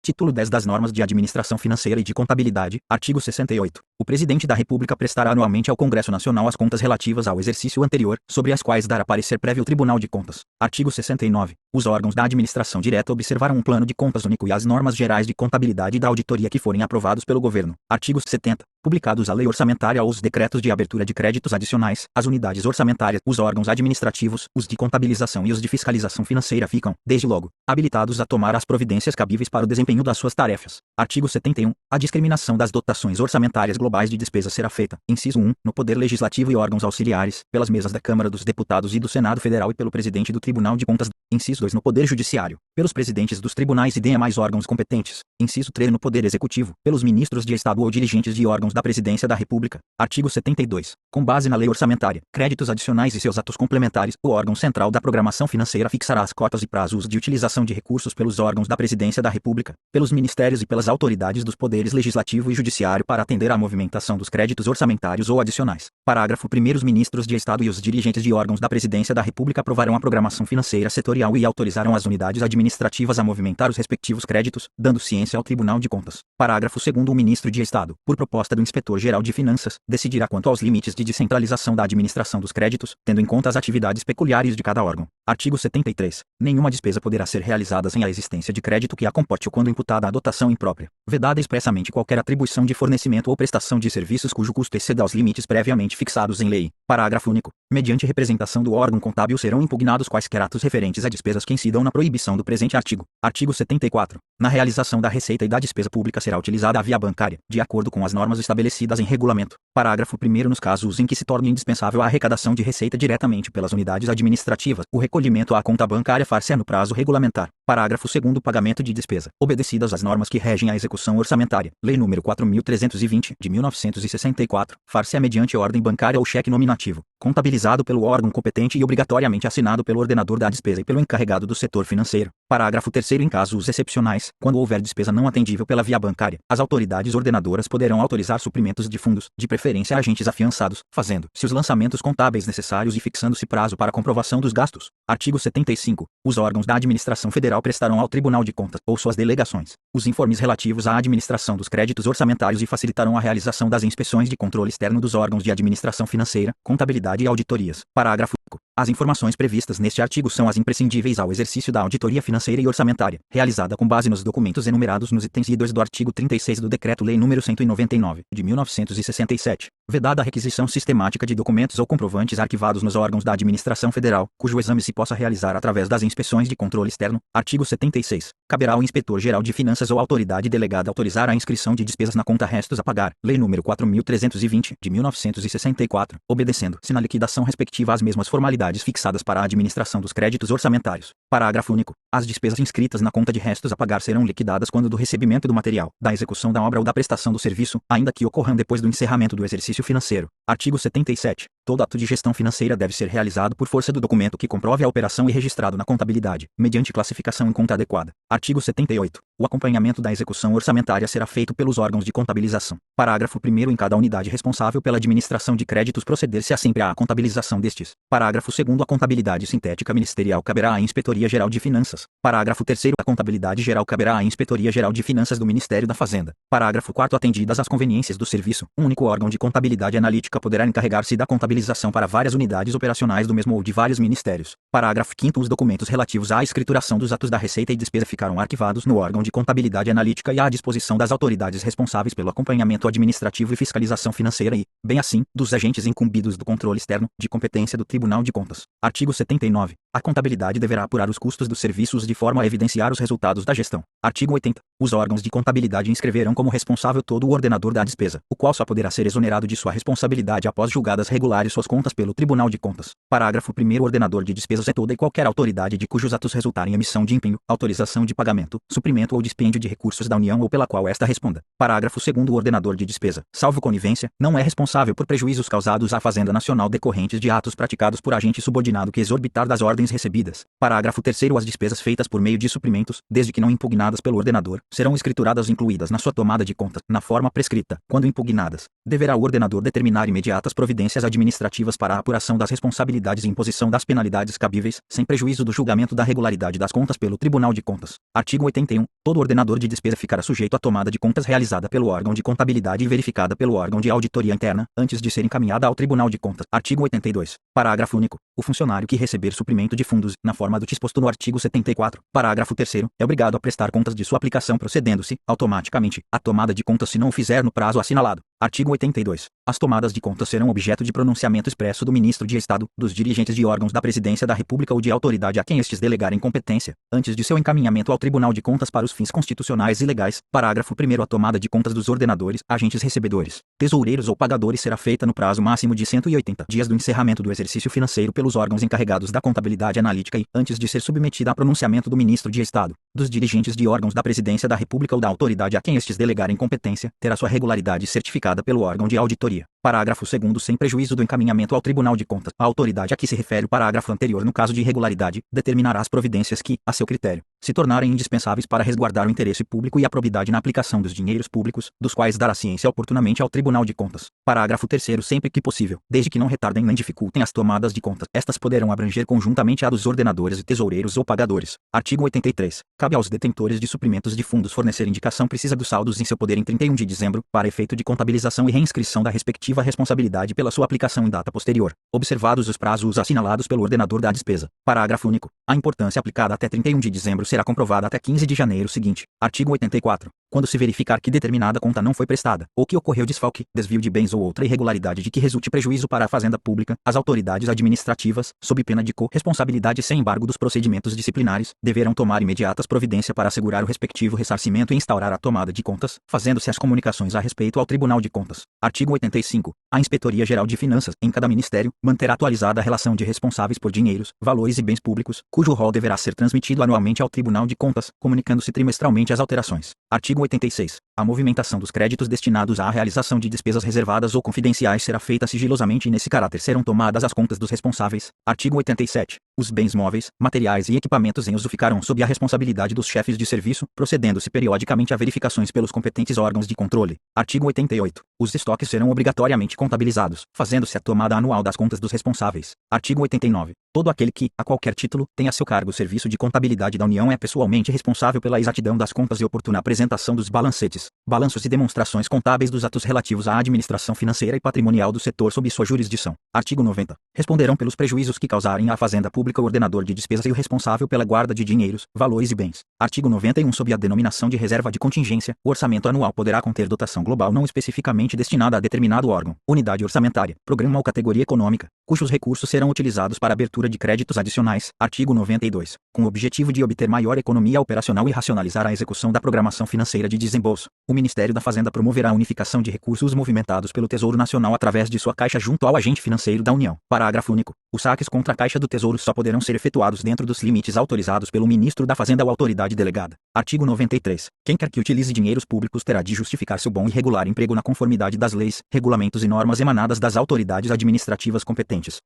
Título 10 das Normas de Administração Financeira e de Contabilidade, artigo 68. O Presidente da República prestará anualmente ao Congresso Nacional as contas relativas ao exercício anterior, sobre as quais dará parecer prévio o Tribunal de Contas. Artigo 69. Os órgãos da administração direta observarão um plano de contas único e as normas gerais de contabilidade e da auditoria que forem aprovados pelo Governo. Artigo 70. Publicados a lei orçamentária ou os decretos de abertura de créditos adicionais, as unidades orçamentárias, os órgãos administrativos, os de contabilização e os de fiscalização financeira ficam, desde logo, habilitados a tomar as providências cabíveis para o desempenho das suas tarefas. Artigo 71. A discriminação das dotações orçamentárias globais de despesa será feita, inciso 1, no Poder Legislativo e órgãos auxiliares, pelas mesas da Câmara dos Deputados e do Senado Federal e pelo Presidente do Tribunal de Contas, inciso 2, no Poder Judiciário, pelos presidentes dos tribunais e demais órgãos competentes, inciso 3, no Poder Executivo, pelos ministros de Estado ou dirigentes de órgãos da Presidência da República. Artigo 72. Com base na lei orçamentária, créditos adicionais e seus atos complementares, o órgão central da programação financeira fixará as cotas e prazos de utilização de recursos pelos órgãos da Presidência da República, pelos ministérios e pelas autoridades dos poderes legislativo e judiciário para atender à movimentação dos créditos orçamentários ou adicionais. Parágrafo 1º. Os ministros de Estado e os dirigentes de órgãos da Presidência da República aprovarão a programação financeira setorial e autorizarão as unidades administrativas a movimentar os respectivos créditos, dando ciência ao Tribunal de Contas. Parágrafo 2º. O ministro de Estado, por proposta do Inspetor-Geral de Finanças, decidirá quanto aos limites de descentralização da administração dos créditos, tendo em conta as atividades peculiares de cada órgão. Artigo 73. Nenhuma despesa poderá ser realizada sem a existência de crédito que a comporte ou quando imputada a dotação imprópria, vedada expressamente qualquer atribuição de fornecimento ou prestação de serviços cujo custo exceda os limites previamente fixados em lei. Parágrafo único. Mediante representação do órgão contábil serão impugnados quaisquer atos referentes a despesas que incidam na proibição do presente artigo. Artigo 74. Na realização da receita e da despesa pública será utilizada a via bancária, de acordo com as normas estabelecidas em regulamento. Parágrafo 1º. Nos casos em que se torne indispensável a arrecadação de receita diretamente pelas unidades administrativas, o recolhimento à conta bancária far-se-á no prazo regulamentar. Parágrafo 2º. Pagamento de despesa. Obedecidas as normas que regem a execução orçamentária, Lei nº 4.320, de 1964, far-se-á mediante ordem bancária ou cheque nominativo, contabilizado pelo órgão competente e obrigatoriamente assinado pelo ordenador da despesa e pelo encarregado do setor financeiro. Parágrafo 3º. Em casos excepcionais, quando houver despesa não atendível pela via bancária, as autoridades ordenadoras poderão autorizar suprimentos de fundos, de preferência a agentes afiançados, fazendo-se os lançamentos contábeis necessários e fixando-se prazo para comprovação dos gastos. Artigo 75. Os órgãos da administração federal prestarão ao Tribunal de Contas, ou suas delegações, os informes relativos à administração dos créditos orçamentários e facilitarão a realização das inspeções de controle externo dos órgãos de administração financeira, contabilidade e auditorias. Parágrafo único. As informações previstas neste artigo são as imprescindíveis ao exercício da auditoria financeira e orçamentária, realizada com base nos documentos enumerados nos itens I e 2 do artigo 36 do Decreto-Lei nº 199, de 1967, vedada a requisição sistemática de documentos ou comprovantes arquivados nos órgãos da administração federal, cujo exame se possa realizar através das inspeções de controle externo. Artigo 76. Caberá ao Inspetor-Geral de Finanças ou autoridade delegada autorizar a inscrição de despesas na conta restos a pagar, Lei nº 4.320, de 1964, obedecendo-se na liquidação respectiva às mesmas formalidades fixadas para a administração dos créditos orçamentários. Parágrafo único. As despesas inscritas na conta de restos a pagar serão liquidadas quando do recebimento do material, da execução da obra ou da prestação do serviço, ainda que ocorram depois do encerramento do exercício financeiro. Artigo 77. Todo ato de gestão financeira deve ser realizado por força do documento que comprove a operação e registrado na contabilidade, mediante classificação em conta adequada. Artigo 78. O acompanhamento da execução orçamentária será feito pelos órgãos de contabilização. Parágrafo 1º. Em cada unidade responsável pela administração de créditos proceder-se-á sempre à contabilização destes. Parágrafo 2º. A contabilidade sintética ministerial caberá à Inspetoria Geral de Finanças. Parágrafo 3º. A contabilidade geral caberá à Inspetoria Geral de Finanças do Ministério da Fazenda. Parágrafo 4º. Atendidas as conveniências do serviço, um único órgão de contabilidade analítica poderá encarregar-se da contabilização para várias unidades operacionais do mesmo ou de vários ministérios. Parágrafo 5º. Os documentos relativos à escrituração dos atos da receita e despesa ficarão arquivados no órgão de contabilidade analítica e à disposição das autoridades responsáveis pelo acompanhamento administrativo e fiscalização financeira e, bem assim, dos agentes incumbidos do controle externo, de competência do Tribunal de Contas. Artigo 79. A contabilidade deverá apurar os custos dos serviços de forma a evidenciar os resultados da gestão. Artigo 80. Os órgãos de contabilidade inscreverão como responsável todo o ordenador da despesa, o qual só poderá ser exonerado de sua responsabilidade após julgadas regulares suas contas pelo Tribunal de Contas. Parágrafo 1º. O ordenador de despesas é toda e qualquer autoridade de cujos atos resultarem emissão de empenho, autorização de pagamento, suprimento ou dispêndio de recursos da União ou pela qual esta responda. Parágrafo 2º. O ordenador de despesa, salvo conivência, não é responsável por prejuízos causados à Fazenda Nacional decorrentes de atos praticados por agente subordinado que exorbitar das ordens ordens recebidas. Parágrafo 3º. As despesas feitas por meio de suprimentos, desde que não impugnadas pelo ordenador, serão escrituradas e incluídas na sua tomada de contas, na forma prescrita. Quando impugnadas, deverá o ordenador determinar imediatas providências administrativas para a apuração das responsabilidades e imposição das penalidades cabíveis, sem prejuízo do julgamento da regularidade das contas pelo Tribunal de Contas. Artigo 81. Todo ordenador de despesa ficará sujeito à tomada de contas realizada pelo órgão de contabilidade e verificada pelo órgão de auditoria interna, antes de ser encaminhada ao Tribunal de Contas. Artigo 82. Parágrafo único. O funcionário que receber suprimento de fundos, na forma do disposto no artigo 74, parágrafo 3º, é obrigado a prestar contas de sua aplicação procedendo-se, automaticamente, à tomada de contas se não o fizer no prazo assinalado. Artigo 82. As tomadas de contas serão objeto de pronunciamento expresso do Ministro de Estado, dos dirigentes de órgãos da Presidência da República ou de autoridade a quem estes delegarem competência, antes de seu encaminhamento ao Tribunal de Contas para os fins constitucionais e legais. Parágrafo 1º. A tomada de contas dos ordenadores, agentes recebedores, tesoureiros ou pagadores será feita no prazo máximo de 180 dias do encerramento do exercício financeiro pelos órgãos encarregados da contabilidade analítica e, antes de ser submetida a pronunciamento do Ministro de Estado, dos dirigentes de órgãos da Presidência da República ou da autoridade a quem estes delegarem competência, terá sua regularidade certificada pelo órgão de auditoria. Parágrafo 2º. Sem prejuízo do encaminhamento ao Tribunal de Contas, a autoridade a que se refere o parágrafo anterior no caso de irregularidade, determinará as providências que, a seu critério, se tornarem indispensáveis para resguardar o interesse público e a probidade na aplicação dos dinheiros públicos, dos quais dará ciência oportunamente ao Tribunal de Contas. Parágrafo 3º. Sempre que possível, desde que não retardem nem dificultem as tomadas de contas, estas poderão abranger conjuntamente a dos ordenadores e tesoureiros ou pagadores. Artigo 83. Cabe aos detentores de suprimentos de fundos fornecer indicação precisa dos saldos em seu poder em 31 de dezembro, para efeito de contabilização e reinscrição da respectiva responsabilidade pela sua aplicação em data posterior, observados os prazos assinalados pelo ordenador da despesa. Parágrafo único. A importância aplicada até 31 de dezembro será comprovada até 15 de janeiro seguinte. Artigo 84. Quando se verificar que determinada conta não foi prestada, ou que ocorreu desfalque, desvio de bens ou outra irregularidade de que resulte prejuízo para a fazenda pública, as autoridades administrativas, sob pena de co-responsabilidade sem embargo dos procedimentos disciplinares, deverão tomar imediatas providências para assegurar o respectivo ressarcimento e instaurar a tomada de contas, fazendo-se as comunicações a respeito ao Tribunal de Contas. Artigo 85. A Inspetoria Geral de Finanças, em cada ministério, manterá atualizada a relação de responsáveis por dinheiros, valores e bens públicos, cujo rol deverá ser transmitido anualmente ao Tribunal de Contas, comunicando-se trimestralmente as alterações. Artigo 86. A movimentação dos créditos destinados à realização de despesas reservadas ou confidenciais será feita sigilosamente e nesse caráter serão tomadas as contas dos responsáveis. Artigo 87. Os bens móveis, materiais e equipamentos em uso ficarão sob a responsabilidade dos chefes de serviço, procedendo-se periodicamente a verificações pelos competentes órgãos de controle. Artigo 88. Os estoques serão obrigatoriamente contabilizados, fazendo-se a tomada anual das contas dos responsáveis. Artigo 89. Todo aquele que, a qualquer título, tenha a seu cargo o serviço de contabilidade da União é pessoalmente responsável pela exatidão das contas e oportuna apresentação dos balancetes, balanços e demonstrações contábeis dos atos relativos à administração financeira e patrimonial do setor sob sua jurisdição. Artigo 90. Responderão pelos prejuízos que causarem à Fazenda Pública o ordenador de despesas e o responsável pela guarda de dinheiros, valores e bens. Artigo 91. Sob a denominação de reserva de contingência, o orçamento anual poderá conter dotação global não especificamente destinada a determinado órgão, unidade orçamentária, programa ou categoria econômica, cujos recursos serão utilizados para abertura de créditos adicionais. Artigo 92. Com o objetivo de obter maior economia operacional e racionalizar a execução da programação financeira de desembolso, o Ministério da Fazenda promoverá a unificação de recursos movimentados pelo Tesouro Nacional através de sua caixa junto ao agente financeiro da União. Parágrafo único. Os saques contra a Caixa do Tesouro só poderão ser efetuados dentro dos limites autorizados pelo Ministro da Fazenda ou autoridade delegada. Artigo 93. Quem quer que utilize dinheiros públicos terá de justificar seu bom e regular emprego na conformidade das leis, regulamentos e normas emanadas das autoridades administrativas competentes.